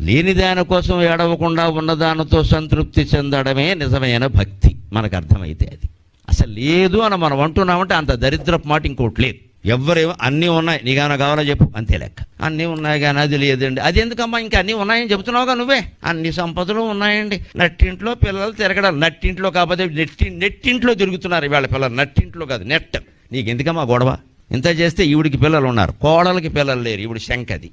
లేని దానికోసం ఏడవకుండా ఉన్నదానితో సంతృప్తి చెందడమే నిజమైన భక్తి. మనకు అర్థమైతే అది అసలు లేదు అని మనం అంటున్నామంటే అంత దరిద్రపు మాట ఇంకోటి లేదు. ఎవరేమో అన్నీ ఉన్నాయి, నీకేమైనా కావాలో చెప్పు, అంతే లెక్క. అన్నీ ఉన్నాయి కానీ అది లేదండి, అది ఎందుకమ్మా, ఇంకా అన్నీ ఉన్నాయని చెప్తున్నావుగా నువ్వే. అన్ని సంపదలు ఉన్నాయండి, నట్టింట్లో పిల్లలు తిరగడం, నట్టింట్లో కాకపోతే నెట్టింట్లో తిరుగుతున్నారు ఇవాళ పిల్లలు, నట్టింట్లో కాదు నెట్. నీకు ఎందుకమ్మా గొడవ? ఇంత చేస్తే ఈవిడికి పిల్లలు ఉన్నారు, కోడలకి పిల్లలు లేరు, ఈవిడి శంకది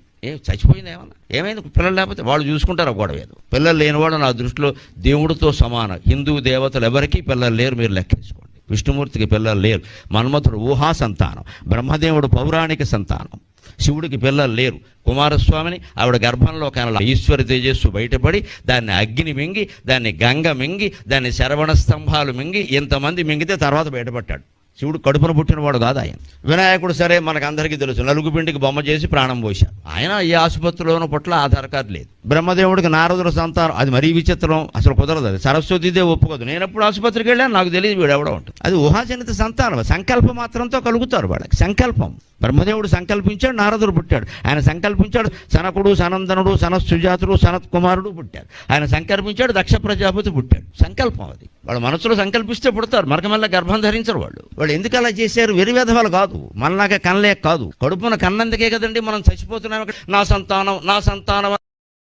చచ్చిపోయింది. ఏమైంది? పిల్లలు లేకపోతే వాళ్ళు చూసుకుంటారు, గొడవ ఏదో. పిల్లలు లేనివాడు నా దృష్టిలో దేవుడితో సమానం. హిందూ దేవతలు ఎవరికీ పిల్లలు లేరు, మీరు లెక్కేసుకోండి. విష్ణుమూర్తికి పిల్లలు లేరు, మన్మథుడు ఊహా సంతానం, బ్రహ్మదేవుడు పౌరాణిక సంతానం, శివుడికి పిల్లలు లేరు. కుమారస్వామిని ఆవిడ గర్భంలో కనల ఈశ్వర తేజస్సు బయటపడి దాన్ని అగ్ని మింగి, దాన్ని గంగ మింగి, దాన్ని శరవణ స్తంభాలు మింగి, ఇంతమంది మింగితే తర్వాత బయటపడ్డాడు. శివుడు కడుపున పుట్టినవాడు కాదు ఆయన. వినాయకుడు సరే మనకు అందరికీ తెలుసు, నలుగు పిండికి బొమ్మ చేసి ప్రాణం పోశాడు. ఆయన ఏ ఆసుపత్రిలోనూ పుట్ల, ఆధార్ కార్డు లేదు. బ్రహ్మదేవుడికి నారదుల సంతానం, అది మరీ విచిత్రం, అసలు కుదరదు. అది సరస్వతిదే ఒప్పుకోదు. నేను ఎప్పుడు ఆసుపత్రికి వెళ్ళాను నాకు తెలియదు వీడు ఎవడో ఉంటుంది. అది ఊహాజనిత సంతానం, సంకల్పం మాత్రంతో కలుగుతారు వాళ్ళకి. సంకల్పం. బ్రహ్మదేవుడు సంకల్పించాడు, నారదుడు పుట్టాడు. ఆయన సంకల్పించాడు, సనకుడు, సనందనుడు, సనత్సుజాతుడు, సనత్ కుమారుడు పుట్టారు. ఆయన సంకల్పించాడు, దక్ష ప్రజాపతి పుట్టాడు. సంకల్పం అది. వాళ్ళ మనసులో సంకల్పిస్తే పుడతారు, మరకమల్ల గర్భం ధరించరు వాళ్ళు. వాళ్ళు ఎందుకు అలా చేశారు? వెరివేధవాళ్ళు కాదు, మనలాగా కనలేక కాదు. కడుపున కన్నందుకే కదండి మనం చచ్చిపోతున్నాం. నా సంతానం నా సంతానం